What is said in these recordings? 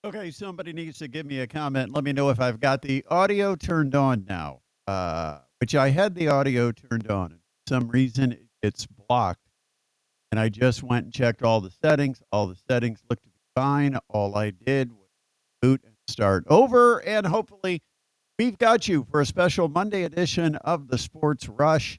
Okay, somebody needs to give me a comment. Let me know if I've got the audio turned on now, which I had the audio turned on. And for some reason, it's blocked. And I just went and checked all the settings. All the settings looked to be fine. All I did was boot and start over. And hopefully, we've got you for a special Monday edition of the Sports Rush,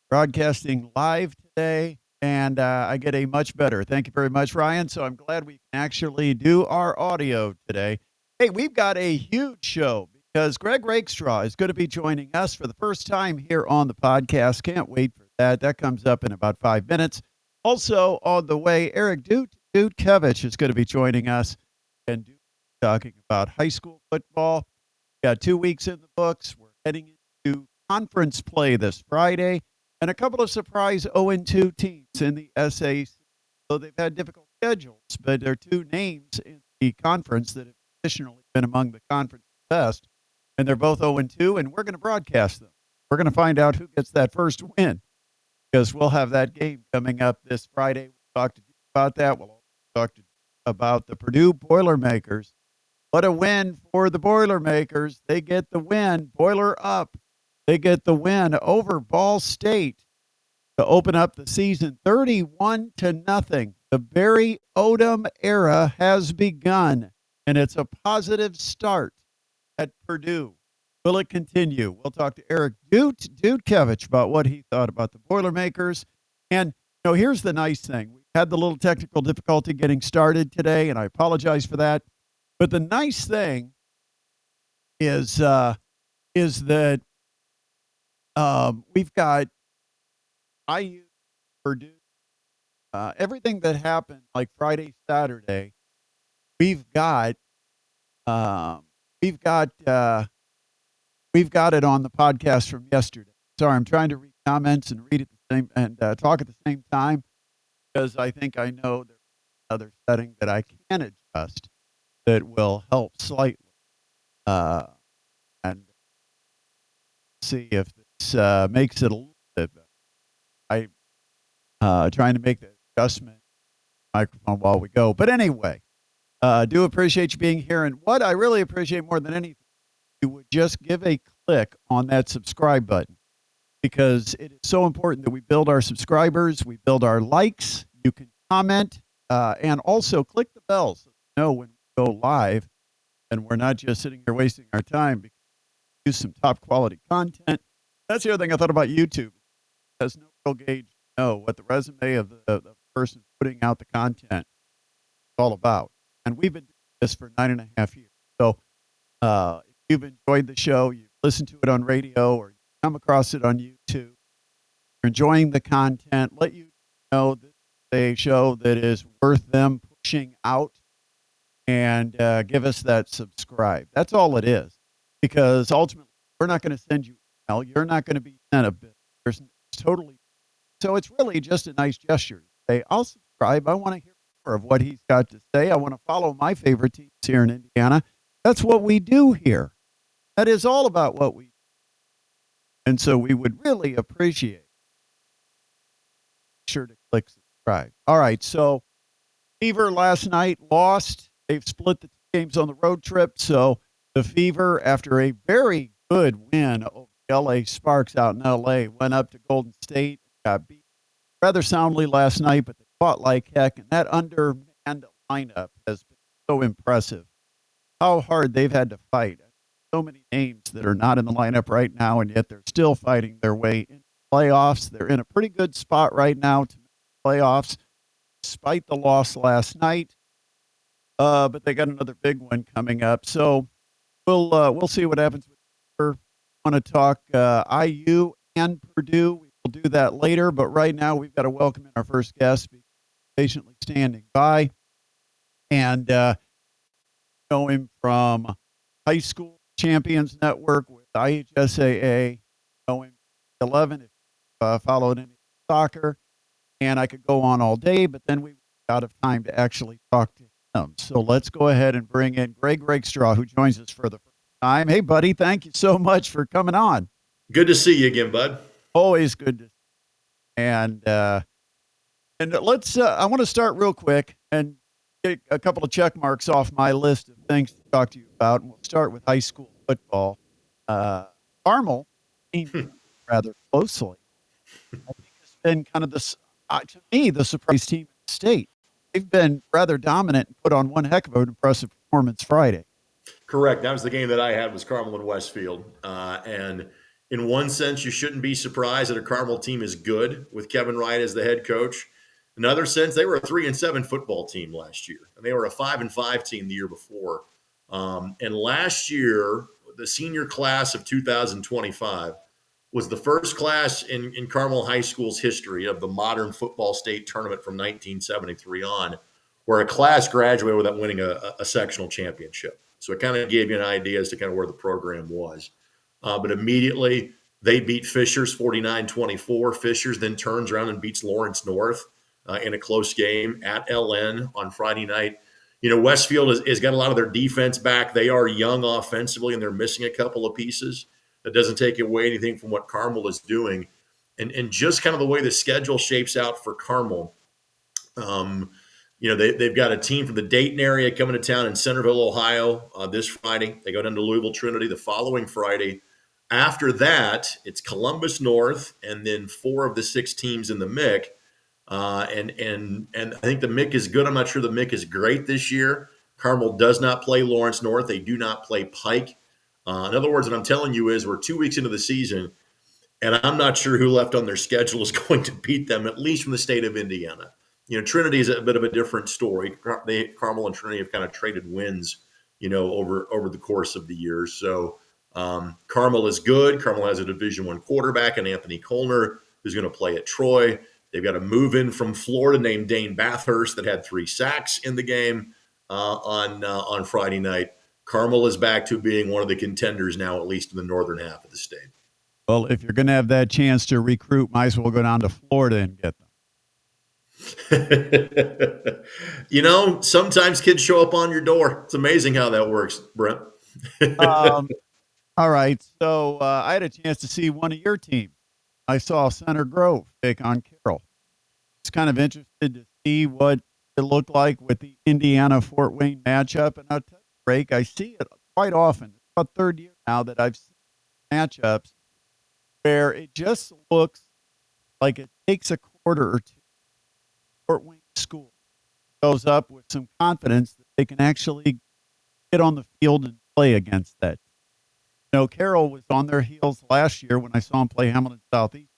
broadcasting live today. And I get a much better. Thank you very much, Ryan. So I'm glad we can actually do our audio today. Hey, we've got a huge show because Greg Rakestraw is going to be joining us for the first time here on the podcast. Can't wait for that. That comes up in about 5 minutes. Also on the way, Eric Dutkievicz is going to be joining us and talking about high school football. Got 2 weeks in the books. We're heading into conference play this Friday, and a couple of surprise 0-2 teams in the SAC. So they've had difficult schedules, but there are two names in the conference that have traditionally been among the conference best, and they're both 0-2, and we're going to broadcast them. We're going to find out who gets that first win because we'll have that game coming up this Friday. We'll talk to you about that. We'll also talk to you about the Purdue Boilermakers. What a win for the Boilermakers. They get the win. Boiler up. They get the win over Ball State to open up the season 31-0. The Barry Odom era has begun, and it's a positive start at Purdue. Will it continue? We'll talk to Eric Dutkievicz about what he thought about the Boilermakers. And, here's the nice thing. We had the little technical difficulty getting started today, and I apologize for that. But the nice thing is that we've got IU, Purdue, everything that happened like Friday, Saturday. We've got it on the podcast from yesterday. Sorry, I'm trying to read comments and read at the same and talk at the same time because I think I know there's another setting that I can adjust that will help slightly, and see if this makes it a little bit better. I'm trying to make the adjustment microphone while we go. But anyway, do appreciate you being here. And what I really appreciate more than anything, you would just give a click on that subscribe button because it is so important that we build our subscribers, we build our likes. You can comment and also click the bell so you know when go live and we're not just sitting here wasting our time because we use some top quality content. That's the other thing I thought about YouTube. It has no real gauge to know what the resume of the person putting out the content is all about. And we've been doing this for 9.5 years. So if you've enjoyed the show, you've listened to it on radio or you come across it on YouTube, you're enjoying the content, let you know this is a show that is worth them pushing out, and give us that subscribe. That's all it is, because ultimately we're not going to send you email. You're not going to be sent a bit. It's totally. So it's really just a nice gesture to say, I'll subscribe. I want to hear more of what he's got to say. I want to follow my favorite teams here in Indiana. That's what we do here. That is all about what we do. And so we would really appreciate. Be sure to click subscribe. All right. So Fever last night lost. They've split the two games on the road trip. So the Fever, after a very good win over LA Sparks out in LA, went up to Golden State, got beat rather soundly last night, but they fought like heck. And that undermanned lineup has been so impressive. How hard they've had to fight. So many names that are not in the lineup right now, and yet they're still fighting their way into playoffs. They're in a pretty good spot right now to make playoffs, despite the loss last night. But they got another big one coming up. So we'll see what happens with her. I want to talk IU and Purdue. We will do that later. But right now, we've got to welcome in our first guest, patiently standing by. And know him from High School Champions Network with IHSAA. Know him 11 if you followed any soccer. And I could go on all day, but then we run out of time to actually talk to him. So let's go ahead and bring in Greg Rakestraw, who joins us for the first time. Hey, buddy, thank you so much for coming on. Good to see you again, bud. Always good to see you. And let's, I want to start real quick. And get a couple of check marks off my list of things to talk to you about, and we'll start with high school football. Uh, Carmel, team rather closely, I think has been kind of to me, the surprise team in the state. They've been rather dominant and put on one heck of an impressive performance Friday. Correct. That was the game that I had was Carmel and Westfield. And in one sense, you shouldn't be surprised that a Carmel team is good with Kevin Wright as the head coach. Another sense, they were a 3-7 football team last year, and they were a 5-5 team the year before. And last year, the senior class of 2025 was the first class in Carmel High School's history of the modern football state tournament from 1973 on, where a class graduated without winning a sectional championship. So it kind of gave you an idea as to kind of where the program was. But immediately they beat Fishers 49-24. Fishers then turns around and beats Lawrence North in a close game at LN on Friday night. You know, Westfield has got a lot of their defense back. They are young offensively, and they're missing a couple of pieces. That doesn't take away anything from what Carmel is doing. And just kind of the way the schedule shapes out for Carmel, you know, they've got a team from the Dayton area coming to town in Centerville, Ohio this Friday. They go down to Louisville Trinity the following Friday. After that, it's Columbus North and then 4 of the 6 teams in the MIC. And I think the MIC is good. I'm not sure the MIC is great this year. Carmel does not play Lawrence North. They do not play Pike. In other words, what I'm telling you is we're 2 weeks into the season, and I'm not sure who left on their schedule is going to beat them, at least from the state of Indiana. You know, Trinity is a bit of a different story. Carmel and Trinity have kind of traded wins, you know, over the course of the years. So Carmel is good. Carmel has a Division I quarterback and Anthony Colner, who's going to play at Troy. They've got a move-in from Florida named Dane Bathurst that had 3 sacks in the game on Friday night. Carmel is back to being one of the contenders now, at least in the northern half of the state. Well, if you're going to have that chance to recruit, might as well go down to Florida and get them. You know, sometimes kids show up on your door. It's amazing how that works, Brent. All right. So I had a chance to see one of your teams. I saw Center Grove take on Carroll. It's kind of interested to see what it looked like with the Indiana-Fort Wayne matchup. And I'll tell you, Drake, I see it quite often. It's about third year now that I've seen matchups where it just looks like it takes a quarter or two. Fort Wayne School goes up with some confidence that they can actually get on the field and play against that. You know, Carroll was on their heels last year when I saw them play Hamilton Southeast.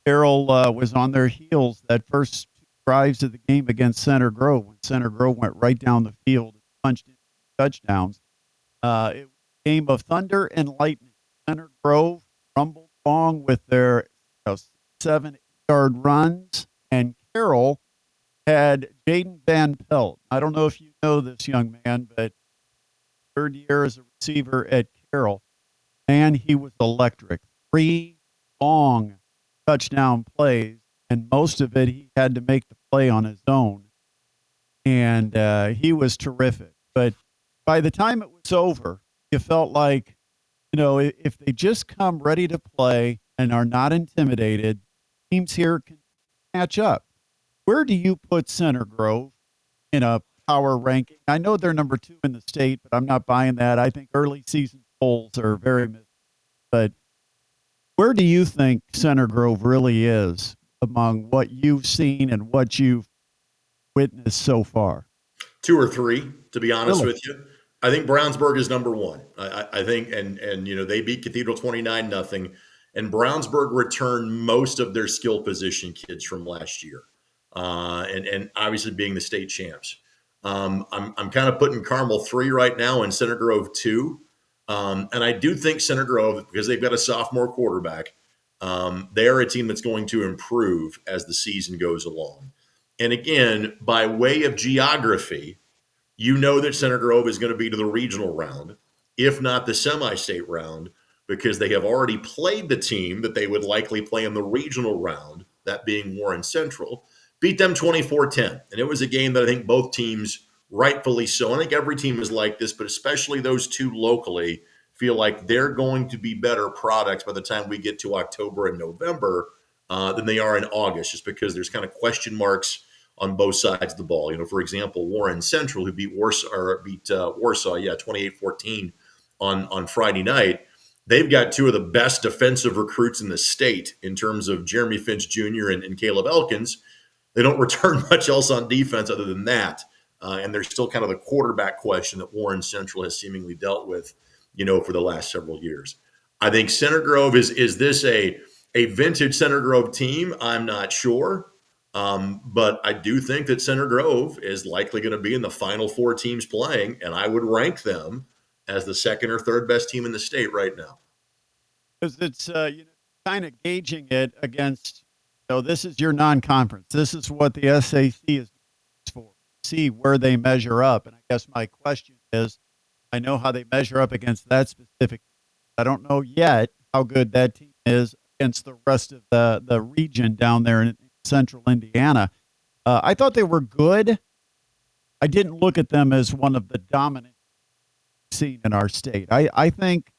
Carroll was on their heels that first 2 drives of the game against Center Grove when Center Grove went right down the field and punched in touchdowns. It was a game of thunder and lightning. Center Grove rumbled along with their 7-8-yard runs, and Carroll had Jaden Van Pelt. I don't know if you know this young man, but third year as a receiver at Carroll. Man, he was electric. 3 long touchdown plays, and most of it he had to make the play on his own. And he was terrific. But by the time it was over, you felt like, you know, if they just come ready to play and are not intimidated, teams here can match up. Where do you put Center Grove in a power ranking? I know they're number 2 in the state, but I'm not buying that. I think early season polls are very misleading. But where do you think Center Grove really is among what you've seen and what you've witnessed so far? 2 or 3, to be honest Really? with you. I think Brownsburg is number 1. I think, and you know, they beat Cathedral 29-0, and Brownsburg returned most of their skill position kids from last year, and obviously being the state champs. I'm kind of putting Carmel 3 right now and Center Grove 2. And I do think Center Grove, because they've got a sophomore quarterback, they're a team that's going to improve as the season goes along. And again, by way of geography, you know that Center Grove is going to be to the regional round, if not the semi-state round, because they have already played the team that they would likely play in the regional round, that being Warren Central, beat them 24-10. And it was a game that I think both teams, rightfully so, I think every team is like this, but especially those 2 locally, feel like they're going to be better products by the time we get to October and November than they are in August, just because there's kind of question marks on both sides of the ball. For example, Warren Central, who beat Warsaw, 28-14 on Friday night. They've got two of the best defensive recruits in the state in terms of Jeremy Finch Jr. and Caleb Elkins. They don't return much else on defense other than that. And there's still kind of the quarterback question that Warren Central has seemingly dealt with, for the last several years. I think Center Grove is this a vintage Center Grove team? I'm not sure. But I do think that Center Grove is likely going to be in the final four teams playing, and I would rank them as the second or third best team in the state right now. Because it's kind of gauging it against, this is your non-conference. This is what the SAC is for. See where they measure up. And I guess my question is, I know how they measure up against that specific. I don't know yet how good that team is against the rest of the region down there in central Indiana. I thought they were good. I didn't look at them as one of the dominant scene in our state. I think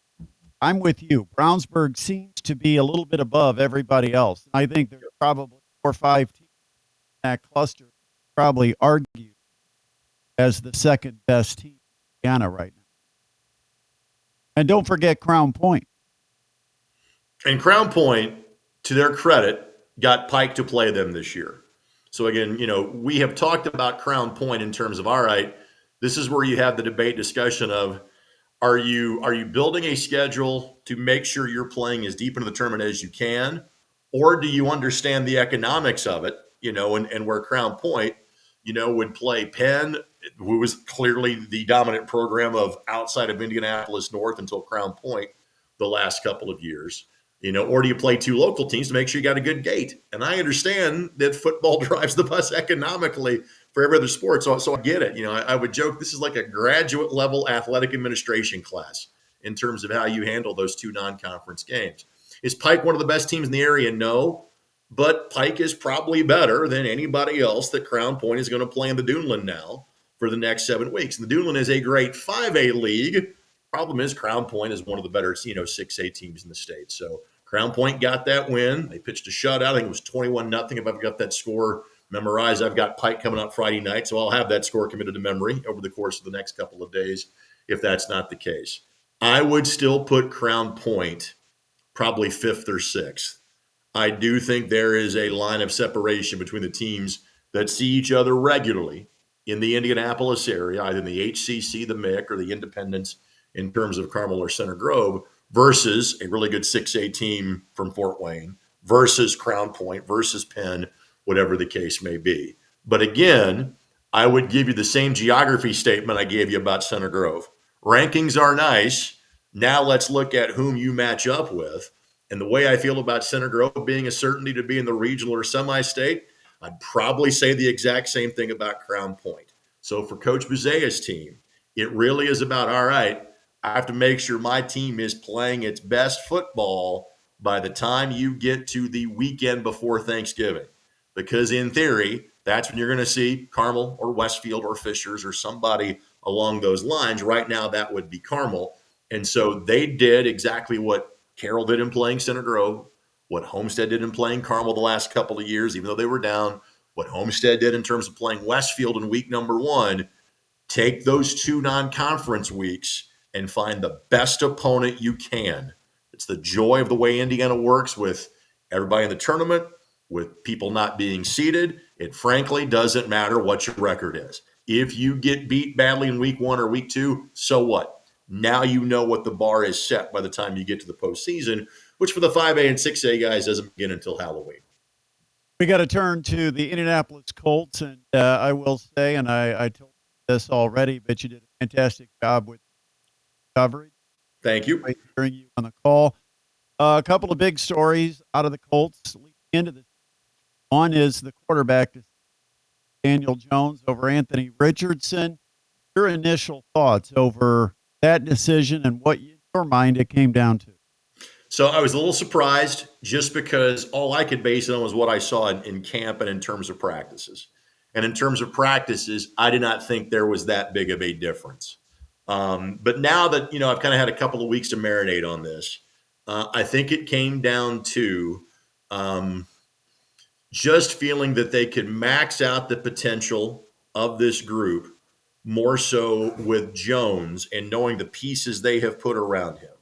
I'm with you. Brownsburg seems to be a little bit above everybody else. I think there's probably 4 or 5 teams in that cluster probably argue as the second best team in Indiana right now. And don't forget Crown Point. And Crown Point, to their credit, got Pike to play them this year. So again, we have talked about Crown Point in terms of, all right, this is where you have the debate discussion of, are you building a schedule to make sure you're playing as deep into the tournament as you can, or do you understand the economics of it? And where Crown Point, would play Penn, who was clearly the dominant program of outside of Indianapolis North until Crown Point the last couple of years. Or do you play two local teams to make sure you got a good gate? And I understand that football drives the bus economically for every other sport. So I get it. I would joke this is like a graduate level athletic administration class in terms of how you handle those two non-conference games. Is Pike one of the best teams in the area? No. But Pike is probably better than anybody else that Crown Point is going to play in the Duneland now for the next 7 weeks. And the Duneland is a great 5A league. Problem is Crown Point is one of the better, 6A teams in the state. So Crown Point got that win. They pitched a shutout. I think it was 21-0. If I've got that score memorized, I've got Pike coming up Friday night, so I'll have that score committed to memory over the course of the next couple of days if that's not the case. I would still put Crown Point probably 5th or 6th. I do think there is a line of separation between the teams that see each other regularly in the Indianapolis area, either in the HCC, the MIC, or the Independents in terms of Carmel or Center Grove, versus a really good 6A team from Fort Wayne, versus Crown Point, versus Penn, whatever the case may be. But again, I would give you the same geography statement I gave you about Center Grove. Rankings are nice. Now let's look at whom you match up with. And the way I feel about Center Grove being a certainty to be in the regional or semi-state, I'd probably say the exact same thing about Crown Point. So for Coach Buzea's team, it really is about, all right, I have to make sure my team is playing its best football by the time you get to the weekend before Thanksgiving. Because in theory, that's when you're going to see Carmel or Westfield or Fishers or somebody along those lines. Right now, that would be Carmel. And so they did exactly what Carroll did in playing Center Grove, what Homestead did in playing Carmel the last couple of years, even though they were down, what Homestead did in terms of playing Westfield in week number 1. Take those 2 non-conference weeks and find the best opponent you can. It's the joy of the way Indiana works with everybody in the tournament, with people not being seeded. It frankly doesn't matter what your record is. If you get beat badly in week 1 or week 2, so what? Now you know what the bar is set by the time you get to the postseason, which for the 5A and 6A guys doesn't begin until Halloween. We got to turn to the Indianapolis Colts, and I will say, and I told you this already, but you did a fantastic job with coverage. Thank you. Great hearing you on the call. A couple of big stories out of the Colts leading into this. One is the quarterback, Daniel Jones over Anthony Richardson. Your initial thoughts over that decision and what in your mind it came down to? So I was a little surprised just because all I could base it on was what I saw in camp and in terms of practices. And in terms of practices, I did not think there was that big of a difference. But now that, I've kind of had a couple of weeks to marinate on this, I think it came down to just feeling that they could max out the potential of this group more so with Jones and knowing the pieces they have put around him.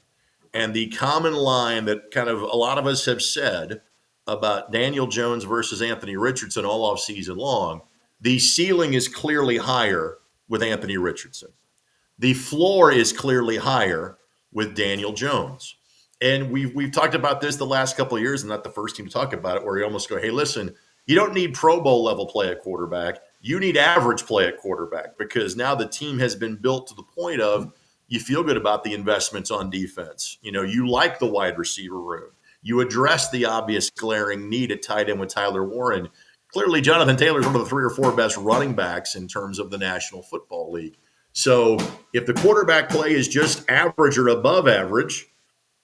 And the common line that kind of a lot of us have said about Daniel Jones versus Anthony Richardson all off season long, the ceiling is clearly higher with Anthony Richardson. The floor is clearly higher with Daniel Jones. And we've talked about this the last couple of years, and not the first team to talk about it, where you almost go, hey, listen, you don't need Pro Bowl level play at quarterback. You need average play at quarterback, because now the team has been built to the point of you feel good about the investments on defense. You like the wide receiver room. You address the obvious glaring need at tight end with Tyler Warren. Clearly, Jonathan Taylor is one of the 3 or 4 best running backs in terms of the National Football League. So if the quarterback play is just average or above average,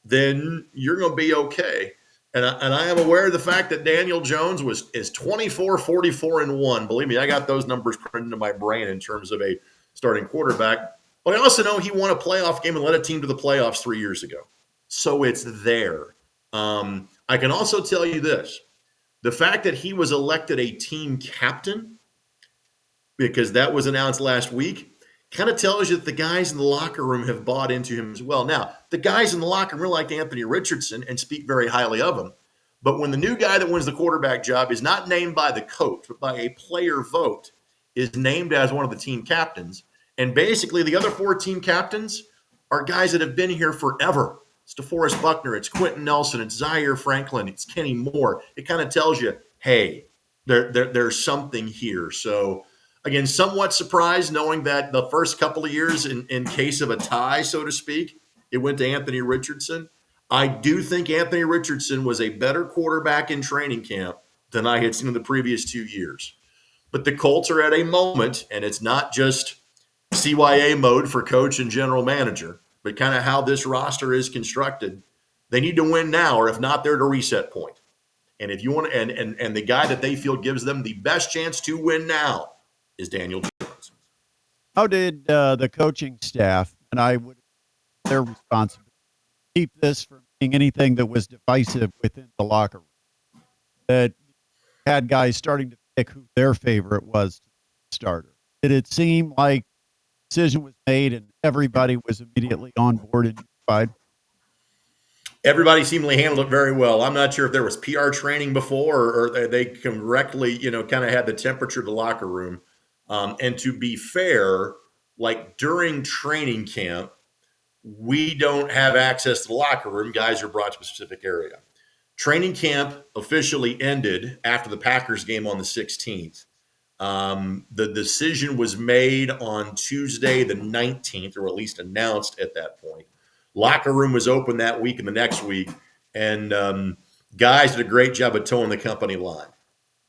then you're going to be okay. And I am aware of the fact that Daniel Jones is 24, 44, and 1. Believe me, I got those numbers printed into my brain in terms of a starting quarterback. But I also know he won a playoff game and led a team to the playoffs 3 years ago. So it's there. I can also tell you this. The fact that he was elected a team captain, because that was announced last week, kind of tells you that the guys in the locker room have bought into him as well. Now, the guys in the locker room like Anthony Richardson and speak very highly of him. But when the new guy that wins the quarterback job is not named by the coach, but by a player vote, is named as one of the team captains, and basically the other 4 team captains are guys that have been here forever. It's DeForest Buckner, it's Quentin Nelson, it's Zaire Franklin, it's Kenny Moore. It kind of tells you, hey, there's something here. So, again, somewhat surprised knowing that the first couple of years, in case of a tie, so to speak, it went to Anthony Richardson. I do think Anthony Richardson was a better quarterback in training camp than I had seen in the previous 2 years. But the Colts are at a moment, and it's not just CYA mode for coach and general manager, but kind of how this roster is constructed. They need to win now, or if not, they're at a reset point. And if you want to, and the guy that they feel gives them the best chance to win now is Daniel Jones. How did the coaching staff, and I would their responsibility, keep this from being anything that was divisive within the locker room? That had guys starting to pick who their favorite was to be the starter. Did it seem like the decision was made and everybody was immediately on board and unified? Everybody seemingly handled it very well. I'm not sure if there was PR training before, or they correctly, kind of had the temperature of the locker room. And to be fair, like during training camp, we don't have access to the locker room. Guys are brought to a specific area. Training camp officially ended after the Packers game on the 16th. The decision was made on Tuesday, the 19th, or at least announced at that point. Locker room was open that week and the next week, and guys did a great job of towing the company line.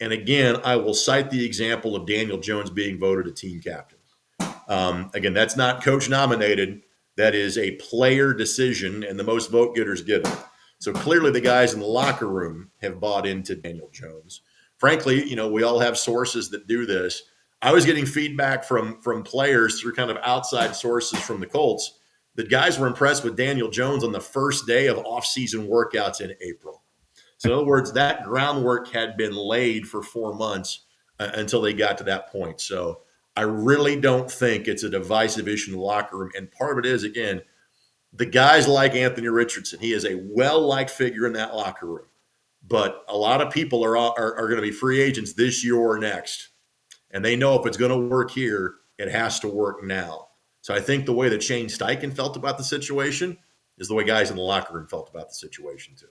And again, I will cite the example of Daniel Jones being voted a team captain. Again, that's not coach nominated. That is a player decision, and the most vote getters get it. So clearly the guys in the locker room have bought into Daniel Jones. Frankly, we all have sources that do this. I was getting feedback from players through kind of outside sources from the Colts that guys were impressed with Daniel Jones on the first day of off-season workouts in April. So in other words, that groundwork had been laid for 4 months until they got to that point. So I really don't think it's a divisive issue in the locker room. And part of it is, again, the guys like Anthony Richardson. He is a well-liked figure in that locker room. But a lot of people are going to be free agents this year or next. And they know if it's going to work here, it has to work now. So I think the way that Shane Steichen felt about the situation is the way guys in the locker room felt about the situation too.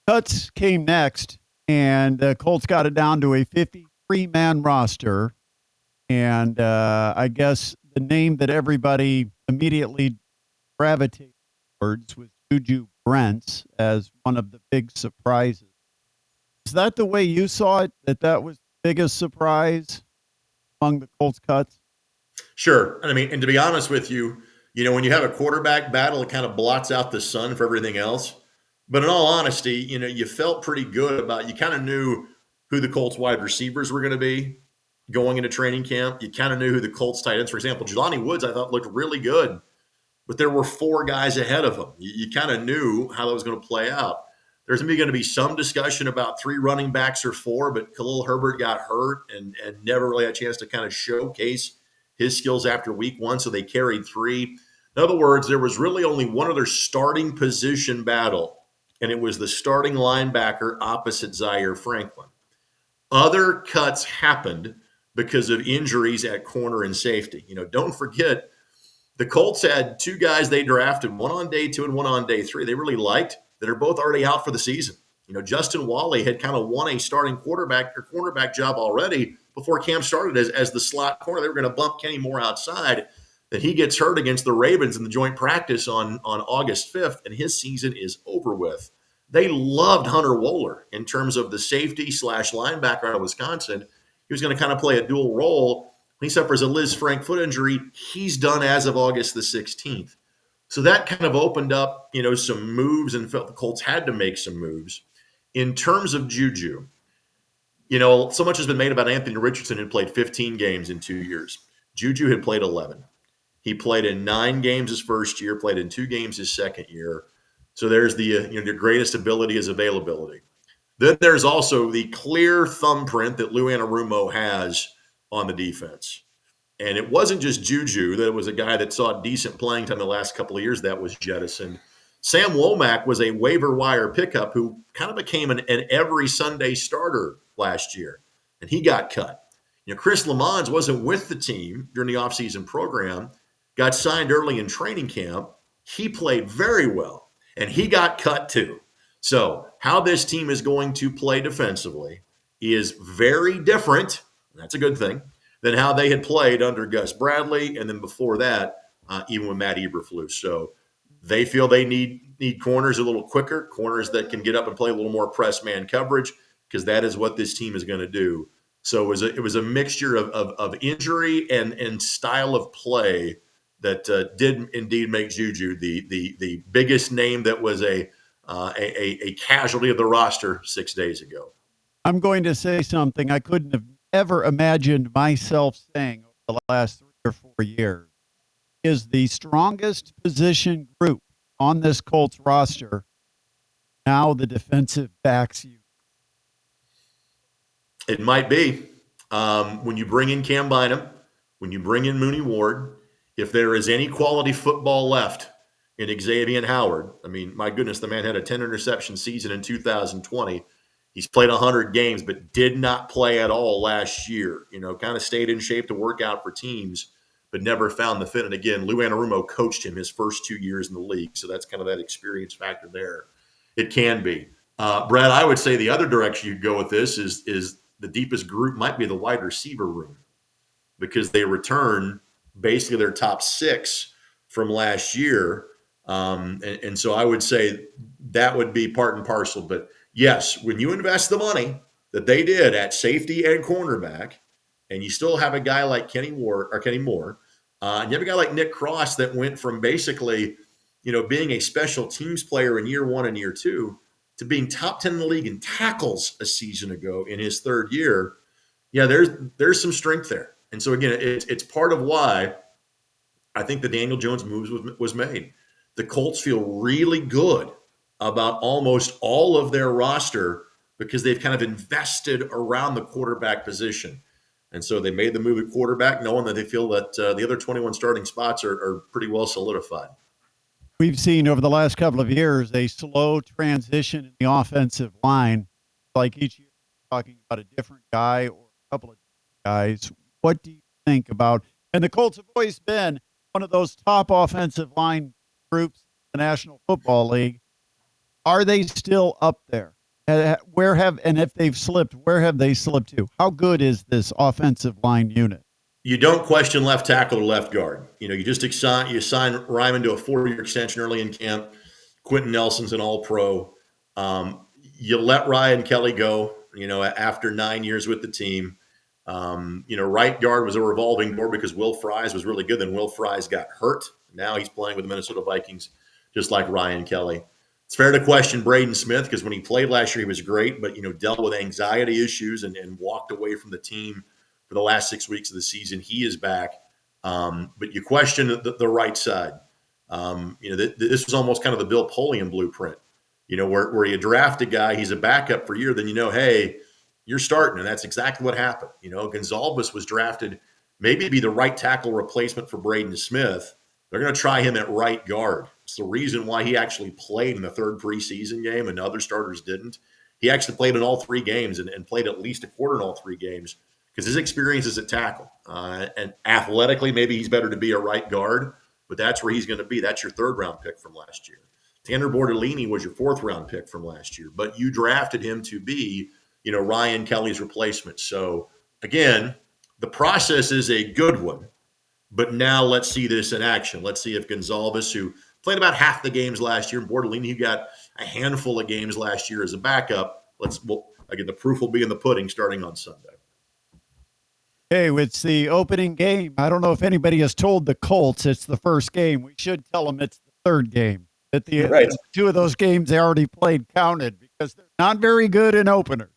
Cuts came next, and the Colts got it down to a 53-man roster. And I guess the name that everybody immediately gravitated towards was Juju Brents as one of the big surprises. Is that the way you saw it, that was the biggest surprise among the Colts cuts? Sure. I mean, and to be honest with you, when you have a quarterback battle, it kind of blots out the sun for everything else. But in all honesty, you felt pretty good about, you kind of knew who the Colts wide receivers were going to be going into training camp. You kind of knew who the Colts tight ends, for example, Jelani Woods, I thought looked really good, but there were 4 guys ahead of him. You kind of knew how that was going to play out. There's going to be some discussion about 3 running backs or 4, but Khalil Herbert got hurt and never really had a chance to kind of showcase his skills after week 1, so they carried 3. In other words, there was really only one other starting position battle, and it was the starting linebacker opposite Zaire Franklin. Other cuts happened because of injuries at corner and safety. Don't forget, the Colts had 2 guys they drafted, one on day 2 and one on day 3. They really liked that are both already out for the season. Justin Wally had kind of won a starting quarterback or cornerback job already before camp started as the slot corner. They were going to bump Kenny Moore outside. That he gets hurt against the Ravens in the joint practice on August 5th, and his season is over with. They loved Hunter Wohler in terms of the safety / linebacker out of Wisconsin. He was going to kind of play a dual role. He suffers a Liz Frank foot injury. He's done as of August the 16th. So that kind of opened up, some moves, and felt the Colts had to make some moves. In terms of Juju, so much has been made about Anthony Richardson, who played 15 games in 2 years. Juju had played 11. He played in 9 games his first year, played in 2 games his second year. So there's the greatest ability is availability. Then there's also the clear thumbprint that Lou Anarumo has on the defense. And it wasn't just Juju that was a guy that saw decent playing time the last couple of years that was jettisoned. Sam Womack was a waiver wire pickup who kind of became an every Sunday starter last year, and he got cut. Chris Lamons wasn't with the team during the offseason program, got signed early in training camp. He played very well, and he got cut too. So how this team is going to play defensively is very different. That's a good thing. Than how they had played under Gus Bradley, and then before that, even with Matt Eberflus. So they feel they need corners a little quicker, corners that can get up and play a little more press man coverage, because that is what this team is going to do. So it was a mixture of injury and style of play that did indeed make Juju the biggest name that was a casualty of the roster 6 days ago. I'm going to say something I couldn't have ever imagined myself saying over the last 3 or 4 years. Is the strongest position group on this Colts roster now the defensive backs unit? It might be. When you bring in Cam Bynum, when you bring in Mooney Ward, if there is any quality football left in Xavier Howard, I mean, my goodness, the man had a 10 interception season in 2020. He's played 100 games, but did not play at all last year. Kind of stayed in shape to work out for teams, but never found the fit. And again, Lou Anarumo coached him his first 2 years in the league, so that's kind of that experience factor there. It can be. Brad, I would say the other direction you go with this is the deepest group might be the wide receiver room, because they return basically their top 6 from last year. And so I would say that would be part and parcel. But yes, when you invest the money that they did at safety and cornerback, and you still have a guy like Kenny Moore, and you have a guy like Nick Cross that went from basically, being a special teams player in year 1 and year 2 to being top 10 in the league in tackles a season ago in his 3rd year. Yeah, there's some strength there. And so again, it's part of why I think the Daniel Jones moves was made. The Colts feel really good about almost all of their roster because they've kind of invested around the quarterback position. And so they made the move at quarterback, knowing that they feel that the other 21 starting spots are pretty well solidified. We've seen over the last couple of years a slow transition in the offensive line. Like each year, we're talking about a different guy or a couple of guys. What do you think about? And the Colts have always been one of those top offensive line groups in the National Football League. Are they still up there? And if they've slipped, where have they slipped to? How good is this offensive line unit? You don't question left tackle or left guard. You just sign Ryman to a 4-year extension early in camp. Quentin Nelson's an all-pro. You let Ryan Kelly go, after 9 years with the team. Right guard was a revolving door because Will Fries was really good. Then Will Fries got hurt. Now he's playing with the Minnesota Vikings, just like Ryan Kelly. It's fair to question Braden Smith because when he played last year, he was great, but, dealt with anxiety issues and walked away from the team for the last 6 weeks of the season. He is back. But you question the right side. This was almost kind of the Bill Polian blueprint. Where you draft a guy, he's a backup for a year, then hey, you're starting, and that's exactly what happened. Gonzalez was drafted maybe to be the right tackle replacement for Braden Smith. They're going to try him at right guard. It's the reason why he actually played in the third preseason game and other starters didn't. He actually played in all 3 games and played at least a quarter in all 3 games because his experience is at tackle. And athletically, maybe he's better to be a right guard, but that's where he's going to be. That's your 3rd-round pick from last year. Tanner Bortolini was your 4th-round pick from last year, but you drafted him to be, Ryan Kelly's replacement. So, again, the process is a good one, but now let's see this in action. Let's see if Gonzalez, who played about half the games last year, and Bortolini, who got a handful of games last year as a backup, again, the proof will be in the pudding starting on Sunday. Hey, it's the opening game. I don't know if anybody has told the Colts it's the first game. We should tell them it's the 3rd game. That Right. 2 of those games they already played counted because they're not very good in openers.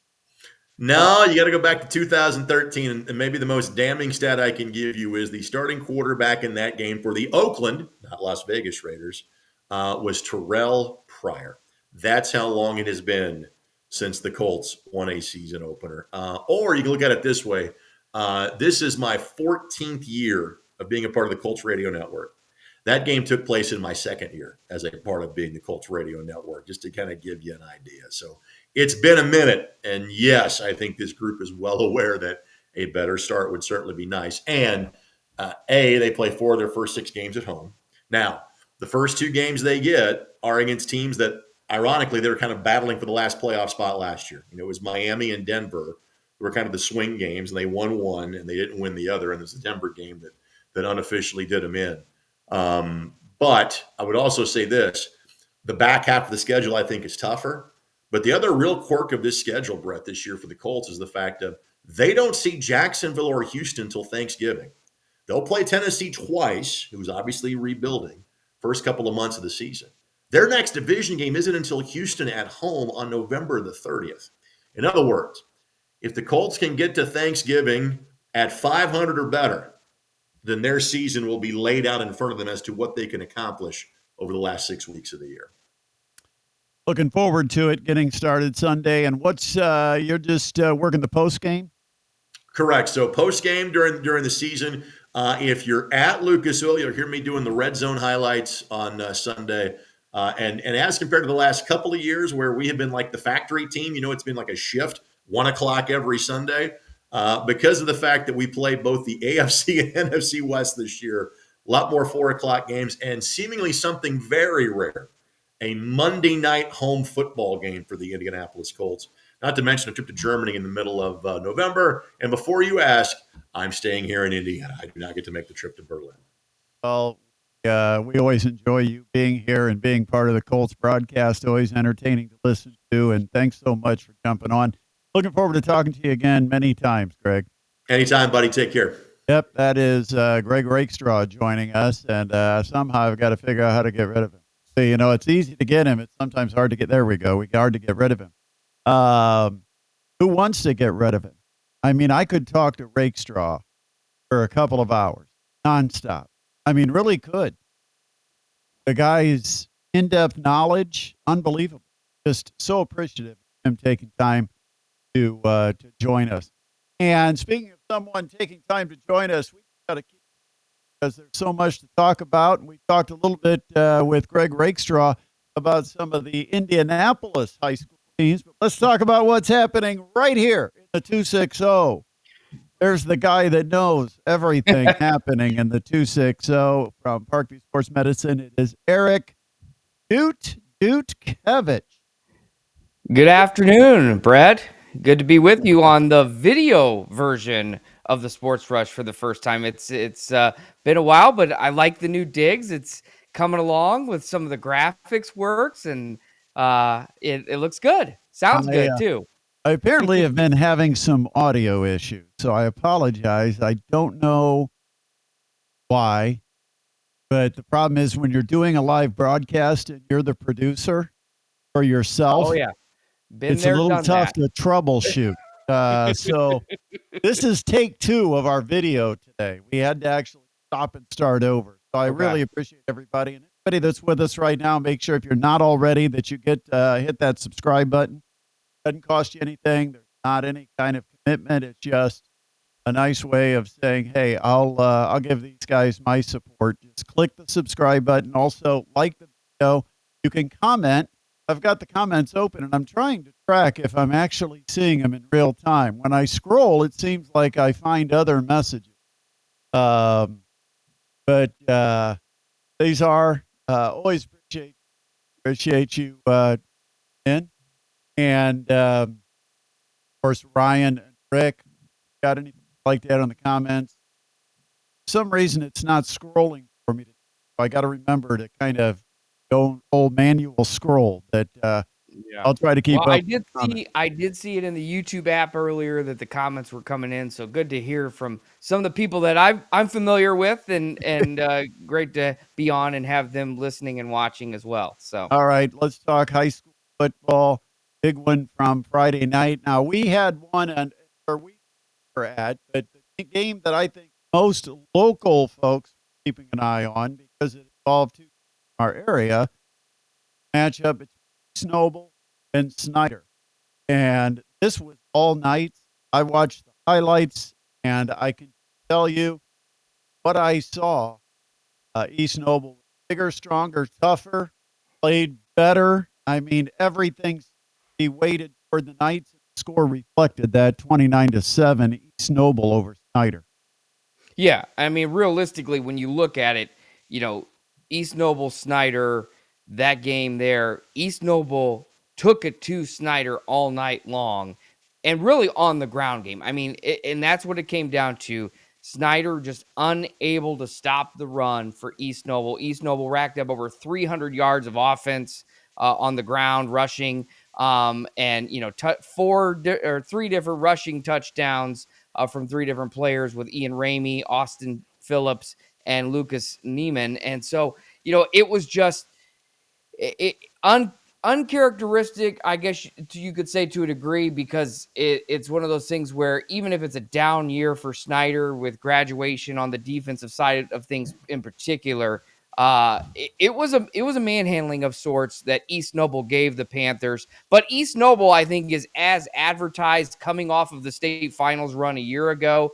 No, you got to go back to 2013, and maybe the most damning stat I can give you is the starting quarterback in that game for the Oakland, not Las Vegas Raiders, was Terrell Pryor. That's how long it has been since the Colts won a season opener. Or you can look at it this way. This is my 14th year of being a part of the Colts radio network. That game took place in my 2nd year as a part of being the Colts radio network, just to kind of give you an idea. So it's been a minute. And yes, I think this group is well aware that a better start would certainly be nice. And they play 4 of their first 6 games at home. Now, the first 2 games they get are against teams that, ironically, they were kind of battling for the last playoff spot last year. It was Miami and Denver who were kind of the swing games, and they won one, and they didn't win the other. And there's the Denver game that unofficially did them in. But I would also say this, the back half of the schedule I think is tougher. But the other real quirk of this schedule, Brett, this year for the Colts is the fact that they don't see Jacksonville or Houston until Thanksgiving. They'll play Tennessee twice, who's obviously rebuilding, first couple of months of the season. Their next division game isn't until Houston at home on November the 30th. In other words, if the Colts can get to Thanksgiving at 500 or better, then their season will be laid out in front of them as to what they can accomplish over the last 6 weeks of the year. Looking forward to it getting started Sunday. And what's you're just working the post game? Correct. So post game during the season, if you're at Lucas Oil, you'll hear me doing the red zone highlights on Sunday. And as compared to the last couple of years where we have been like the factory team, it's been like a shift, 1 o'clock every Sunday. Because of the fact that we play both the AFC and NFC West this year, a lot more 4 o'clock games, and seemingly something very rare, a Monday night home football game for the Indianapolis Colts. Not to mention a trip to Germany in the middle of November. And before you ask, I'm staying here in Indiana. I do not get to make the trip to Berlin. Well, we always enjoy you being here and being part of the Colts broadcast. Always entertaining to listen to. And thanks so much for jumping on. Looking forward to talking to you again many times, Greg. Anytime, buddy. Take care. Yep, that is Greg Rakestraw joining us. And somehow I've got to figure out how to get rid of him. So, it's easy to get him. It's sometimes hard to get. There we go. Hard to get rid of him. Who wants to get rid of him? I mean, I could talk to Rakestraw for a couple of hours, nonstop. I mean, really could. The guy's in-depth knowledge, unbelievable. Just so appreciative of him taking time to join us. And speaking of someone taking time to join us, we got to keep, because there's so much to talk about. And we talked a little bit with Greg Rakestraw about some of the Indianapolis high school teams, but let's talk about what's happening right here in the 260. There's the guy that knows everything happening in the 260 from Parkview Sports Medicine. It is Eric Dutkievicz. Good afternoon, Brett. Good to be with you on the video version of the Sports Rush for the first time. It's been a while, but I like the new digs. It's coming along with some of the graphics works, and it looks good. Sounds good too. I apparently have been having some audio issues, so I apologize. I don't know why, but the problem is when you're doing a live broadcast and you're the producer for yourself. Oh yeah. It's a little tough to troubleshoot. So this is take 2 of our video today. We had to actually stop and start over. So I really appreciate everybody. And everybody that's with us right now, make sure if you're not already that you get hit that subscribe button. Doesn't cost you anything. There's not any kind of commitment. It's just a nice way of saying, "Hey, I'll give these guys my support." Just click the subscribe button. Also, like the video. You can comment. I've got the comments open, and I'm trying to track if I'm actually seeing them in real time. When I scroll, it seems like I find other messages. Um, but these are always appreciate you in, and of course Ryan and Rick. Got anything like that on the comments? For some reason it's not scrolling for me. I got to remember to kind of go old manual scroll. But Yeah. I'll try to keep Well, up. I did see it in the YouTube app earlier that the comments were coming in. So good to hear from some of the people that I'm familiar with, and great to be on and have them listening and watching as well. So All right, let's talk high school football. Big one from Friday night. Now we had one on where we were at, but the game that I think most local folks were keeping an eye on because it involved two from our area matchup between Snowball and Snyder. And this was all night. I watched the highlights, and I can tell you what I saw. East Noble was bigger, stronger, tougher, played better. I mean, everything's he weighted toward the Knights. The score reflected that 29-7 East Noble over Snyder. yeah, I mean, realistically, when you look at it, you know, East Noble Snyder, that game there, East Noble took it to Snyder all night long and really on the ground game. I mean, and that's what it came down to. Snyder just unable to stop the run for East Noble. East Noble racked up over 300 yards of offense on the ground, rushing, and three different rushing touchdowns from three different players with Ian Ramey, Austin Phillips, and Lucas Neiman. And so, it was just it, uncharacteristic, I guess you could say, to a degree, because it's one of those things where even if it's a down year for Snyder with graduation on the defensive side of things in particular, it was a manhandling of sorts that East Noble gave the Panthers. But East Noble, I think, is as advertised coming off of the state finals run a year ago.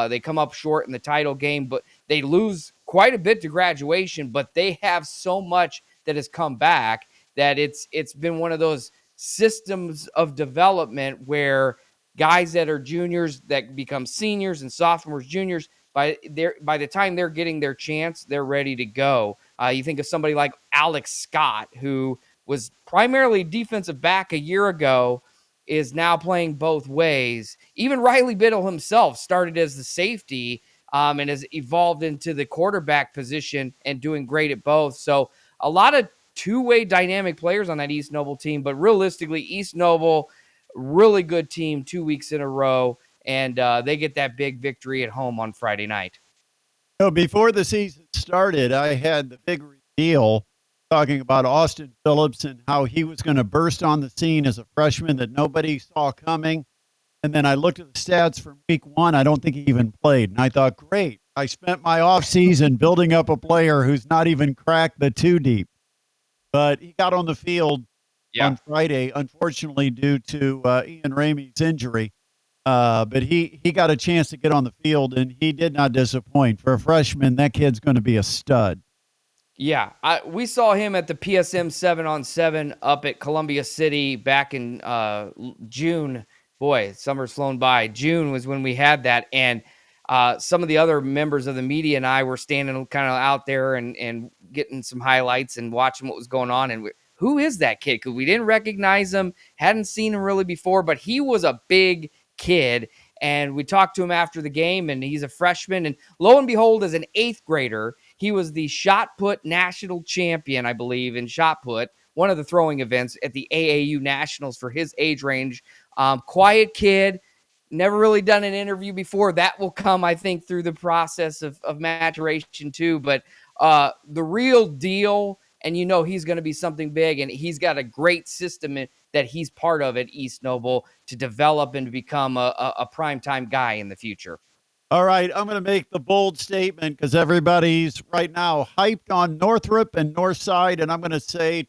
They come up short in the title game, but they lose quite a bit to graduation. But they have so much that has come back that it's been one of those systems of development where guys that are juniors that become seniors and sophomores, juniors, by the time they're getting their chance, they're ready to go. You think of somebody like Alex Scott, who was primarily defensive back a year ago, is now playing both ways. Even Riley Biddle himself started as the safety and has evolved into the quarterback position and doing great at both. So a lot of two-way dynamic players on that East Noble team, but realistically, East Noble, really good team 2 weeks in a row, and they get that big victory at home on Friday night. So before the season started, I had the big reveal talking about Austin Phillips and how he was going to burst on the scene as a freshman that nobody saw coming. And then I looked at the stats from week one. I don't think he even played. And I thought, great. I spent my offseason building up a player who's not even cracked the two deep. But he got on the field on Friday, unfortunately, due to Ian Ramey's injury. But he got a chance to get on the field, and he did not disappoint. For a freshman, that kid's going to be a stud. Yeah, we saw him at the PSM 7-on-7 up at Columbia City back in June. Boy, summer's flown by. June was when we had that, and some of the other members of the media and I were standing kind of out there and getting some highlights and watching what was going on. And who is that kid? Because we didn't recognize him, hadn't seen him really before, but he was a big kid. And we talked to him after the game, and he's a freshman. And lo and behold, as an 8th grader, he was the shot put national champion, I believe, in shot put, one of the throwing events at the AAU Nationals for his age range. Quiet kid, never really done an interview before. That will come, I think, through the process of maturation too. But the real deal, and he's going to be something big, and he's got a great system that he's part of at East Noble to develop and to become a primetime guy in the future. All right, I'm going to make the bold statement because everybody's right now hyped on Northrop and Northside, and I'm going to say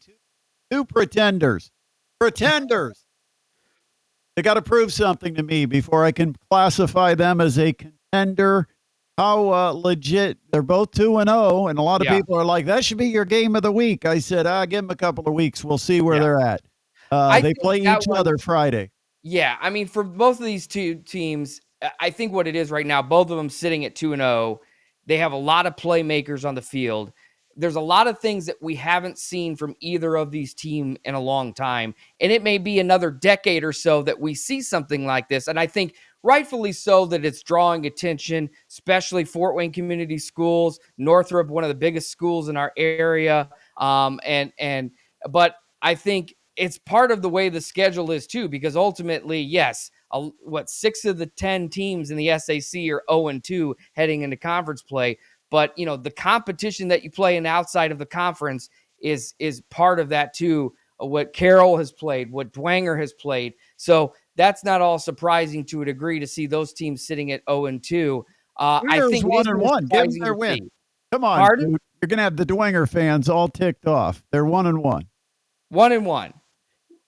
two pretenders. Pretenders. They got to prove something to me before I can classify them as a contender. How legit? They're both 2-0, and a lot of Yeah. people are like, "That should be your game of the week." I said, "Give them a couple of weeks. We'll see where Yeah. they're at." I They think play that each one other Friday. Yeah, I mean, for both of these two teams, I think what it is right now, both of them sitting at 2-0, they have a lot of playmakers on the field. There's a lot of things that we haven't seen from either of these teams in a long time, and it may be another decade or so that we see something like this. And I think rightfully so that it's drawing attention, especially Fort Wayne Community Schools, Northrop, one of the biggest schools in our area, but I think it's part of the way the schedule is too, because ultimately, yes, 6 of the 10 teams in the SAC are 0-2 heading into conference play. But the competition that you play in outside of the conference is part of that too. What Carroll has played, what Dwenger has played. So that's not all surprising to a degree to see those teams sitting at 0-2. I Dwinger's think it is one and more one. Give them surprising their to win. see. Come on, Pardon? dude. You're gonna have the Dwenger fans all ticked off. They're 1-1. 1-1.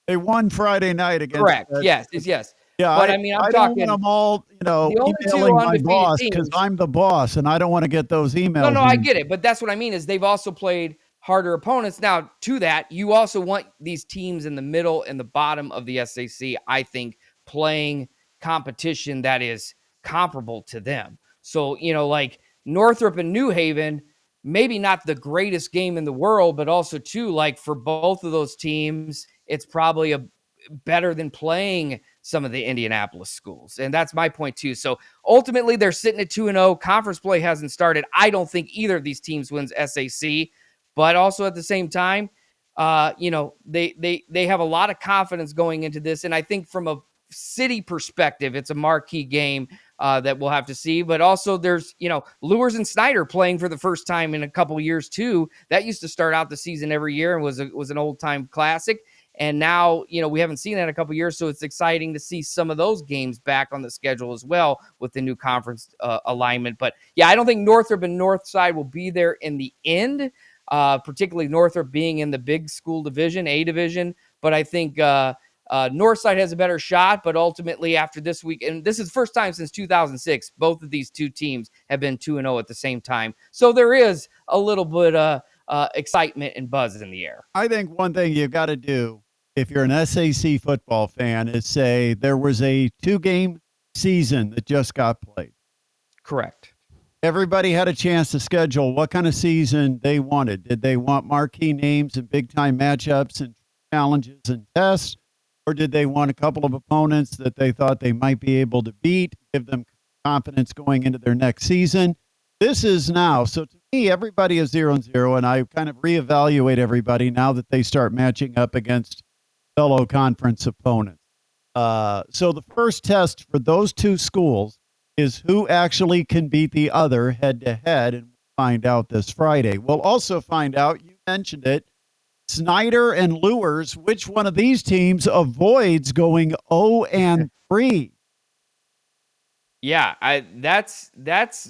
They won Friday night against. Correct. Yes. Yes. Yeah, But I mean, I'm I don't want talking them all, the only two emailing my undefeated boss because teams. I'm the boss and I don't want to get those emails. No, I get it. But that's what I mean is they've also played harder opponents. Now, to that, you also want these teams in the middle and the bottom of the SAC, I think, playing competition that is comparable to them. So, like Northrop and New Haven, maybe not the greatest game in the world, but also, too, like for both of those teams, it's probably a better than playing some of the Indianapolis schools. And that's my point too. So ultimately they're sitting at 2-0. Conference play hasn't started. I don't think either of these teams wins SAC, but also at the same time, they have a lot of confidence going into this. And I think from a city perspective, it's a marquee game that we'll have to see. But also there's, Lewis and Snyder playing for the first time in a couple of years too. That used to start out the season every year and was an old time classic. And now, we haven't seen that in a couple of years. So it's exciting to see some of those games back on the schedule as well with the new conference alignment. But yeah, I don't think Northrop and Northside will be there in the end, particularly Northrop being in the big school division, A division. But I think Northside has a better shot. But ultimately, after this week, and this is the first time since 2006, both of these two teams have been 2-0 at the same time. So there is a little bit excitement and buzz in the air. I think one thing you've got to do if you're an SAC football fan is say there was a 2-game season that just got played. Correct. Everybody had a chance to schedule what kind of season they wanted. Did they want marquee names and big time matchups and challenges and tests? Or did they want a couple of opponents that they thought they might be able to beat, give them confidence going into their next season? This is now. So to me, everybody is 0-0, and I kind of reevaluate everybody now that they start matching up against fellow conference opponents. So the first test for those two schools is who actually can beat the other head to head, and we'll find out this Friday. We'll also find out, you mentioned it, Snyder and Lures, which one of these teams avoids going 0-3? Yeah, that's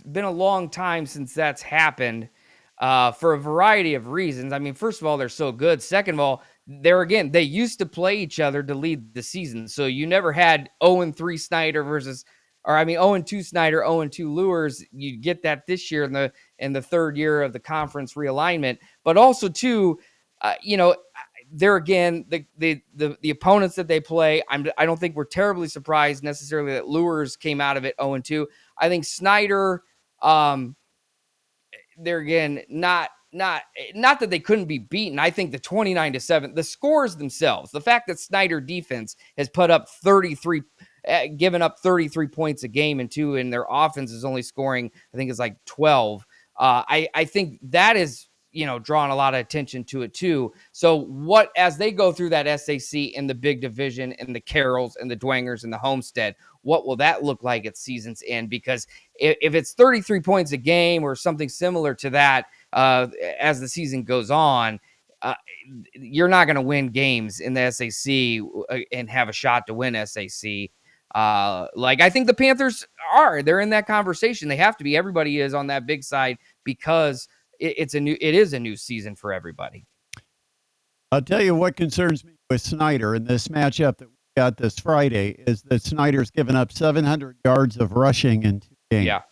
been a long time since that's happened, for a variety of reasons. I mean, first of all, they're so good. Second of all, they used to play each other to lead the season, so you never had 0-3 Snyder versus, or I mean 0-2 Snyder, 0-2 Lures. You get that this year in the third year of the conference realignment, but also too, there again, the opponents that they play, I don't think we're terribly surprised necessarily that Lures came out of it 0-2. I think Snyder, they're again not that they couldn't be beaten. I think the 29-7, the scores themselves, the fact that Snyder defense has put up 33, given up 33 points a game and their offense is only scoring, I think it's like 12. I think that is, drawing a lot of attention to it too. So as they go through that SAC in the big division and the Carrolls and the Dwangers and the Homestead, what will that look like at season's end? Because if it's 33 points a game or something similar to that, as the season goes on, you're not going to win games in the SAC and have a shot to win SAC. Like I think the Panthers they're in that conversation. They have to be. Everybody is on that big side because it is a new season for everybody. I'll tell you what concerns me with Snyder in this matchup that we got this Friday is that Snyder's given up 700 yards of rushing in 2 games. Yeah.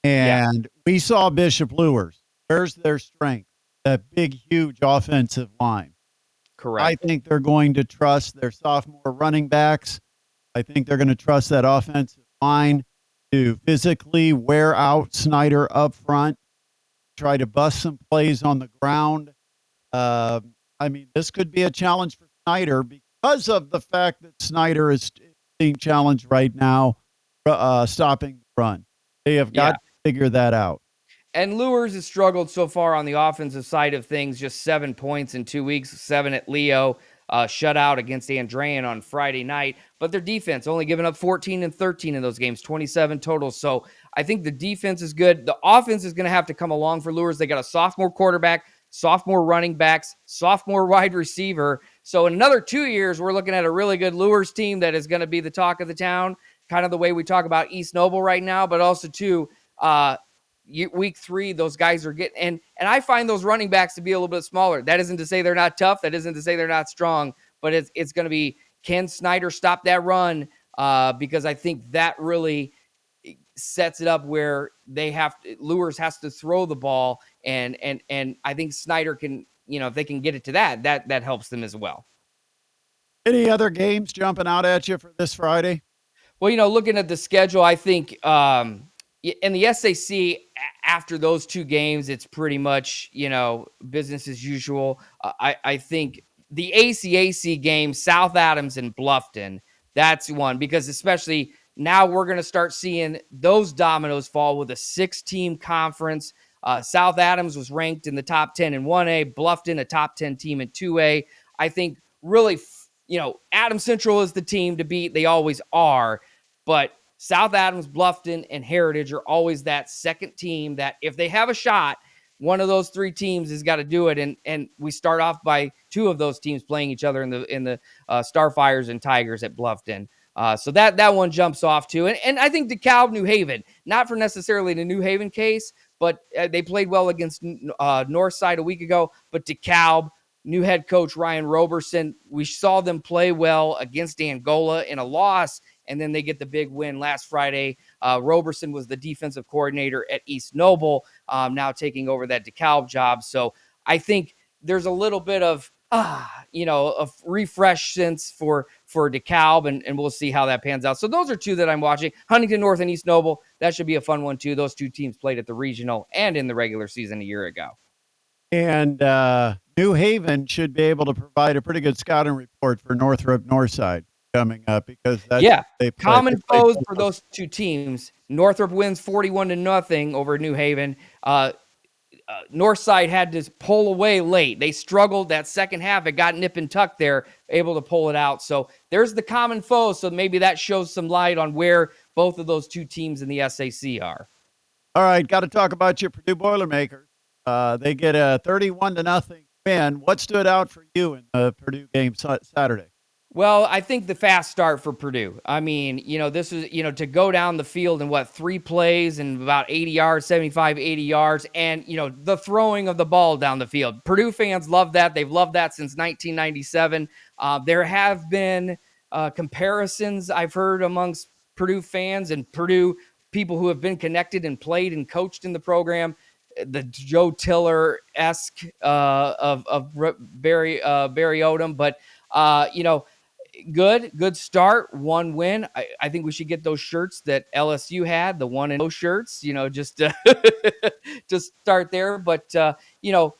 And we saw Bishop Luers. Where's their strength? That big, huge offensive line. Correct. I think they're going to trust their sophomore running backs. I think they're going to trust that offensive line to physically wear out Snyder up front, try to bust some plays on the ground. I mean, this could be a challenge for Snyder because of the fact that Snyder is being challenged right now, stopping the run. They have got to figure that out. And Luers has struggled so far on the offensive side of things, just 7 points in 2 weeks, 7 at Leo, shutout against Andrean on Friday night. But their defense only giving up 14 and 13 in those games, 27 total. So I think the defense is good. The offense is going to have to come along for Luers. They got a sophomore quarterback, sophomore running backs, sophomore wide receiver. So in another 2 years, we're looking at a really good Luers team that is going to be the talk of the town, kind of the way we talk about East Noble right now, but also too, week 3, those guys are getting, and I find those running backs to be a little bit smaller. That isn't to say they're not tough. That isn't to say they're not strong, but it's going to be, can Snyder stop that run? Because I think that really sets it up where Luers has to throw the ball, and I think Snyder can, if they can get it to that helps them as well. Any other games jumping out at you for this Friday? Well, looking at the schedule, I think in the SAC, after those 2 games, it's pretty much, business as usual. I think the ACAC game, South Adams and Bluffton, that's one, because especially now we're going to start seeing those dominoes fall with a 6-team conference. South Adams was ranked in the top 10 in 1A, Bluffton a top 10 team in 2A. I think really, Adams Central is the team to beat. They always are, but South Adams, Bluffton, and Heritage are always that second team that if they have a shot, one of those 3 teams has got to do it. And we start off by 2 of those teams playing each other in the Starfires and Tigers at Bluffton. So that one jumps off too. And I think DeKalb, New Haven, not for necessarily the New Haven case, but they played well against Northside a week ago. But DeKalb, new head coach Ryan Roberson, we saw them play well against Angola in a loss, and then they get the big win last Friday. Roberson was the defensive coordinator at East Noble, now taking over that DeKalb job. So I think there's a little bit of a refresh sense for DeKalb, and we'll see how that pans out. So those are 2 that I'm watching. Huntington North and East Noble, that should be a fun one too. Those 2 teams played at the regional and in the regular season a year ago. And New Haven should be able to provide a pretty good scouting report for Northrop Northside coming up, because that's common foes for those 2 teams. Northrop wins 41-0 over New Haven. Northside had to pull away late. They struggled that second half. It got nip and tuck there, able to pull it out. So there's the common foes. So maybe that shows some light on where both of those 2 teams in the SAC are. All right, got to talk about your Purdue Boilermakers. They get a 31-0 win. What stood out for you in the Purdue game Saturday? Well, I think the fast start for Purdue. I mean, this is, to go down the field in 3 plays and about 80 yards, 75, 80 yards, and, the throwing of the ball down the field. Purdue fans love that. They've loved that since 1997. There have been comparisons I've heard amongst Purdue fans and Purdue people who have been connected and played and coached in the program, the Joe Tiller-esque of Barry Odom, but, good start, 1 win. I think we should get those shirts that LSU had, the 1-0 shirts, just to start there. But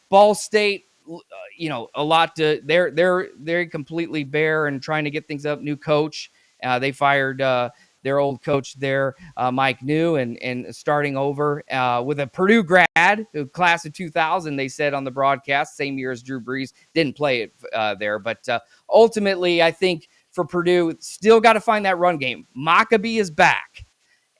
Ball State, a lot to they're completely bare and trying to get things up. New coach, they fired their old coach there, Mike New, and starting over with a Purdue grad, class of 2000, they said on the broadcast, same year as Drew Brees, didn't play it there. But ultimately, I think for Purdue, still got to find that run game. Maccabee is back,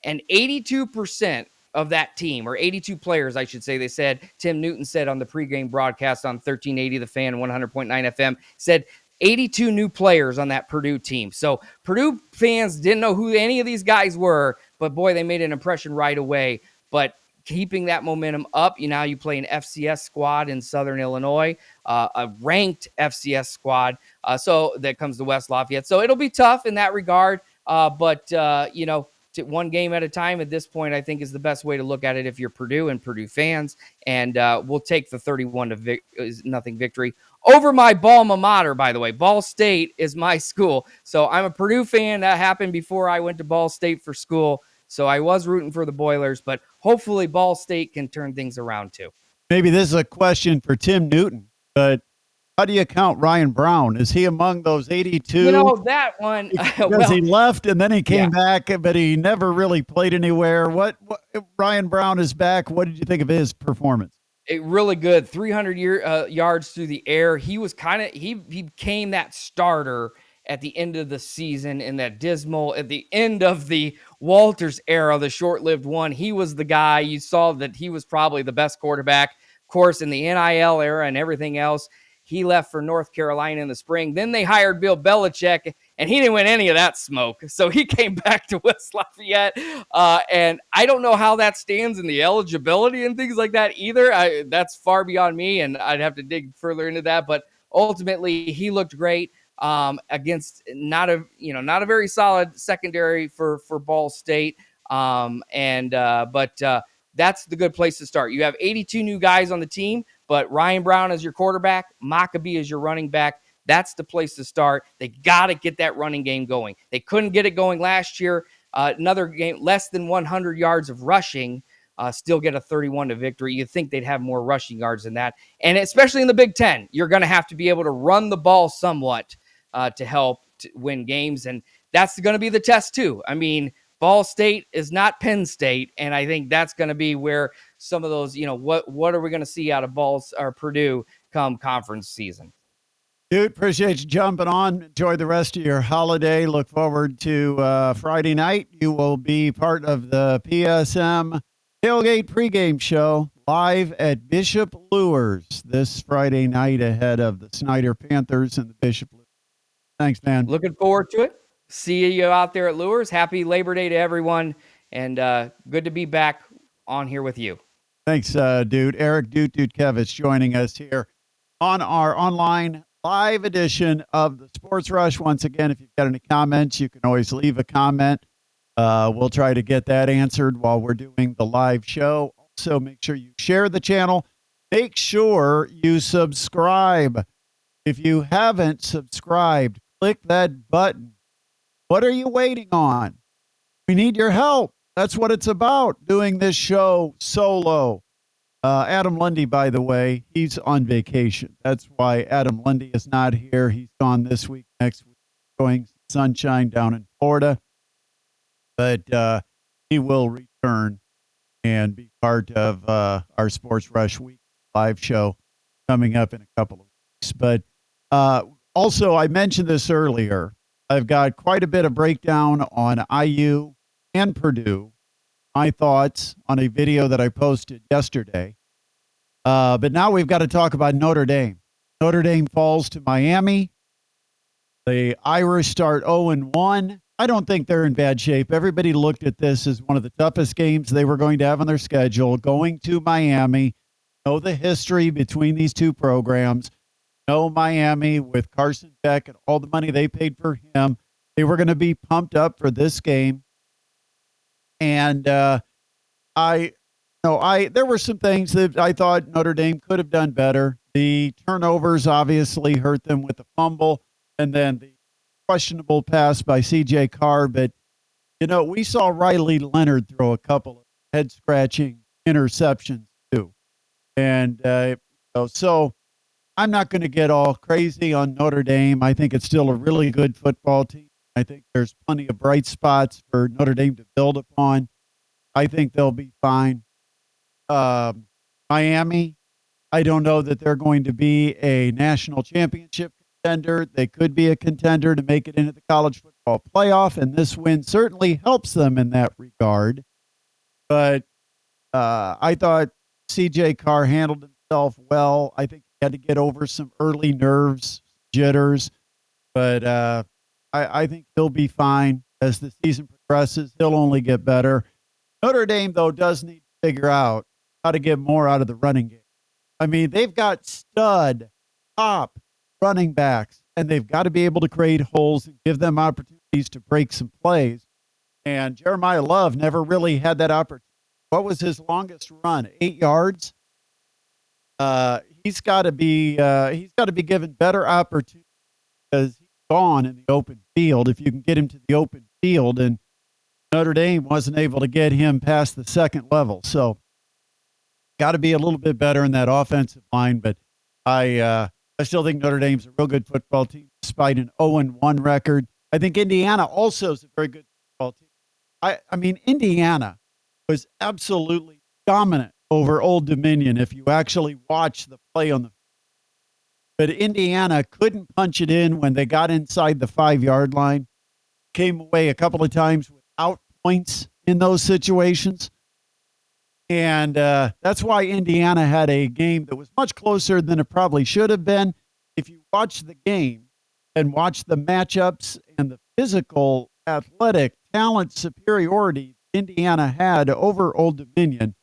and 82% of that team, or 82 players, I should say, they said, Tim Newton said on the pregame broadcast on 1380 The Fan, 100.9 FM, said 82 new players on that Purdue team. So Purdue fans didn't know who any of these guys were, but boy, they made an impression right away. But keeping that momentum up, you play an FCS squad in Southern Illinois, a ranked FCS squad. So that comes to West Lafayette. So it'll be tough in that regard. But one game at a time at this point, I think is the best way to look at it if you're Purdue and Purdue fans. And we'll take the 31-0 victory over my alma mater, by the way. Ball State is my school. So I'm a Purdue fan. That happened before I went to Ball State for school. So I was rooting for the Boilers, but hopefully Ball State can turn things around too. Maybe this is a question for Tim Newton, but how do you count Ryan Brown? Is he among those 82? That one. Because he left and then he came back, but he never really played anywhere. What Ryan Brown is back. What did you think of his performance? Really good. 300 yards through the air. He was he became that starter at the end of the season in that dismal, at the end of the Walters era, the short-lived one. He was the guy. You saw that he was probably the best quarterback, of course, in the NIL era and everything else. He left for North Carolina in the spring. Then they hired Bill Belichick, and he didn't win any of that smoke. So he came back to West Lafayette. And I don't know how that stands in the eligibility and things like that either. That's far beyond me, and I'd have to dig further into that. But ultimately, he looked great against not a very solid secondary for Ball State. But that's the good place to start. You have 82 new guys on the team, but Ryan Brown is your quarterback, Maccabee is your running back. That's the place to start. They got to get that running game going. They couldn't get it going last year. Another game, less than 100 yards of rushing, still get a 31-0 victory. You'd think they'd have more rushing yards than that. And especially in the Big Ten, you're going to have to be able to run the ball somewhat to help to win games. And that's going to be the test too. I mean, Ball State is not Penn State, and I think that's going to be where some of those, what are we going to see out of Purdue come conference season? Dude, appreciate you jumping on. Enjoy the rest of your holiday. Look forward to Friday night. You will be part of the PSM Tailgate pregame show live at Bishop Lures this Friday night ahead of the Snyder Panthers and the Bishop Lures. Thanks, man. Looking forward to it. See you out there at Lures. Happy Labor Day to everyone, and good to be back on here with you. Thanks, dude. Eric Dutkievicz joining us here on our online live edition of the Sports Rush. Once again, if you've got any comments, you can always leave a comment. We'll try to get that answered while we're doing the live show. Also, make sure you share the channel. Make sure you subscribe. If you haven't subscribed, click that button. What are you waiting on? We need your help. That's what it's about, doing this show solo. Adam Lundy, by the way, he's on vacation. That's why Adam Lundy is not here. He's gone this week, next week, enjoying sunshine down in Florida. But he will return and be part of our Sports Rush Week live show coming up in a couple of weeks. But also, I mentioned this earlier. I've got quite a bit of breakdown on IU and Purdue, my thoughts on a video that I posted yesterday. But now we've got to talk about Notre Dame. Notre Dame falls to Miami. The Irish start 0-1. I don't think they're in bad shape. Everybody looked at this as one of the toughest games they were going to have on their schedule, going to Miami. Know the history between these two programs. Know Miami with Carson Beck and all the money they paid for him. They were going to be pumped up for this game. And there were some things that I thought Notre Dame could have done better. The turnovers obviously hurt them with the fumble, and then the questionable pass by C.J. Carr. But, we saw Riley Leonard throw a couple of head-scratching interceptions too. And so I'm not going to get all crazy on Notre Dame. I think it's still a really good football team. I think there's plenty of bright spots for Notre Dame to build upon. I think they'll be fine. Miami, I don't know that they're going to be a national championship contender. They could be a contender to make it into the college football playoff, and this win certainly helps them in that regard. But I thought C.J. Carr handled himself well. I think he had to get over some early nerves, jitters. but I think he'll be fine as the season progresses. He'll only get better. Notre Dame, though, does need to figure out how to get more out of the running game. I mean, they've got stud, top running backs, and they've got to be able to create holes and give them opportunities to break some plays. And Jeremiah Love never really had that opportunity. What was his longest run? 8 yards. He's got to be given better opportunities because he's gone in the open field. If you can get him to the open field, and Notre Dame wasn't able to get him past the second level, so got to be a little bit better in that offensive line. But I still think Notre Dame's a real good football team, despite an 0-1 record. I think Indiana also is a very good football team. I mean, Indiana was absolutely dominant over Old Dominion if you actually watch the play on the field. But Indiana couldn't punch it in when they got inside the 5-yard line, came away a couple of times without points in those situations. And that's why Indiana had a game that was much closer than it probably should have been. If you watch the game and watch the matchups and the physical, athletic, talent superiority Indiana had over Old Dominion,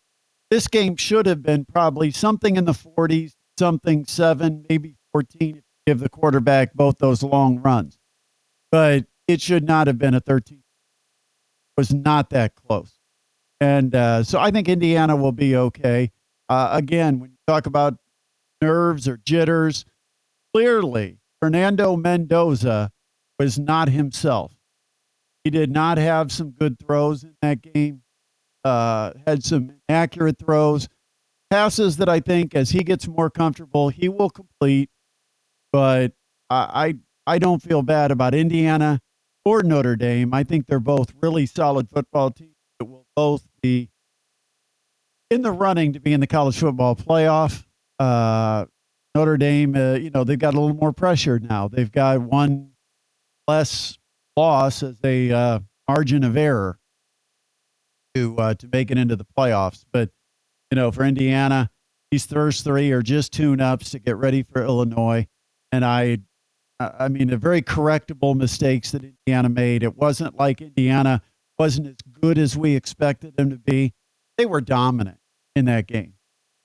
this game should have been probably something in the 40s, something 7, maybe 14, if you give the quarterback both those long runs. But it should not have been a 13. It was not that close. And so I think Indiana will be okay. Again, when you talk about nerves or jitters, clearly Fernando Mendoza was not himself. He did not have some good throws in that game, had some inaccurate throws, passes that I think as he gets more comfortable, he will complete. But I don't feel bad about Indiana or Notre Dame. I think they're both really solid football teams that will both be in the running to be in the college football playoff. Notre Dame, they've got a little more pressure now. They've got one less loss as a margin of error to make it into the playoffs. But for Indiana, these first 3 are just tune-ups to get ready for Illinois. And I mean, the very correctable mistakes that Indiana made. It wasn't like Indiana wasn't as good as we expected them to be. They were dominant in that game.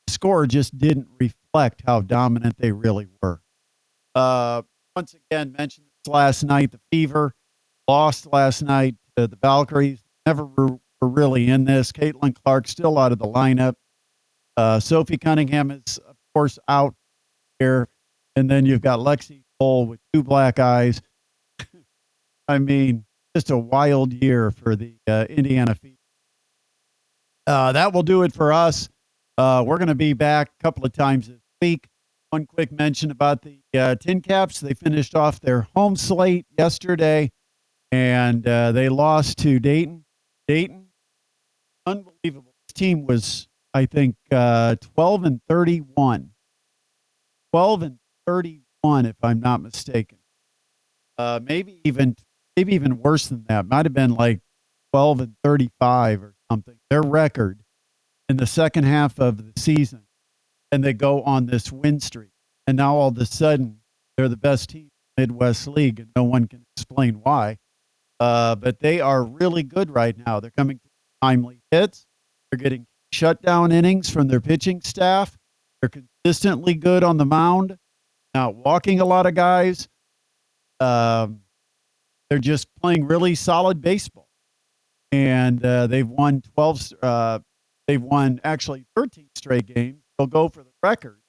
The score just didn't reflect how dominant they really were. Once again, mentioned this last night, the Fever lost last night to the Valkyries. Never were really in this. Caitlin Clark still out of the lineup. Sophie Cunningham is, of course, out here. And then you've got Lexi Cole with 2 black eyes. I mean, just a wild year for the Indiana Fever. That will do it for us. We're going to be back a couple of times this week. One quick mention about the Tin Caps. They finished off their home slate yesterday, and they lost to Dayton. Dayton, unbelievable. This team was, I think, 12-31. 12-31, if I'm not mistaken. Maybe even worse than that. Might have been like 12-35 or something. Their record in the second half of the season, and they go on this win streak. And now all of a sudden, they're the best team in the Midwest League, and no one can explain why. But they are really good right now. They're coming through timely hits. They're getting shutdown innings from their pitching staff. They're consistently good on the mound, not walking a lot of guys. They're just playing really solid baseball. And they've won 12. They've won actually 13 straight games. They'll go for the record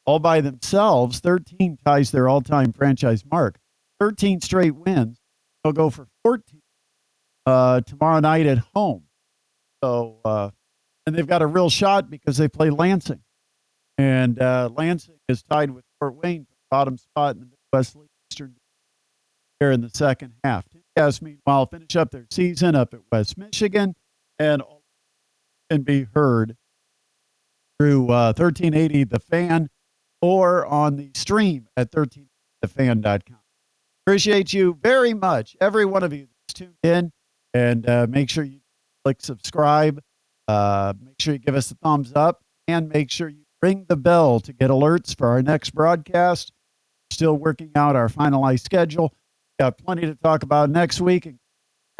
all by themselves. 13 ties their all-time franchise mark. 13 straight wins. They'll go for 14 tomorrow night at home. So, and they've got a real shot because they play Lansing. And Lansing is tied with Fort Wayne for the bottom spot in the Midwest League Eastern here in the second half. Tinkas, meanwhile, finish up their season up at West Michigan and can be heard through 1380 The Fan or on the stream at 1380thefan.com. Appreciate you very much, every one of you that's tuned in, and make sure you click subscribe. Make sure you give us a thumbs up, and make sure you ring the bell to get alerts for our next broadcast. Still working out our finalized schedule. Got plenty to talk about next week.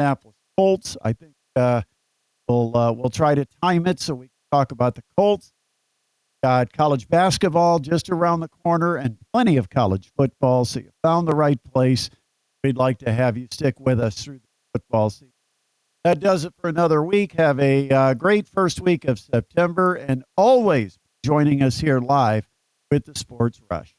Indianapolis Colts. I think we'll try to time it so we can talk about the Colts. Got college basketball just around the corner and plenty of college football. So you found the right place. We'd like to have you stick with us through the football season. That does it for another week. Have a great first week of September, and always joining us here live with the Sports Rush.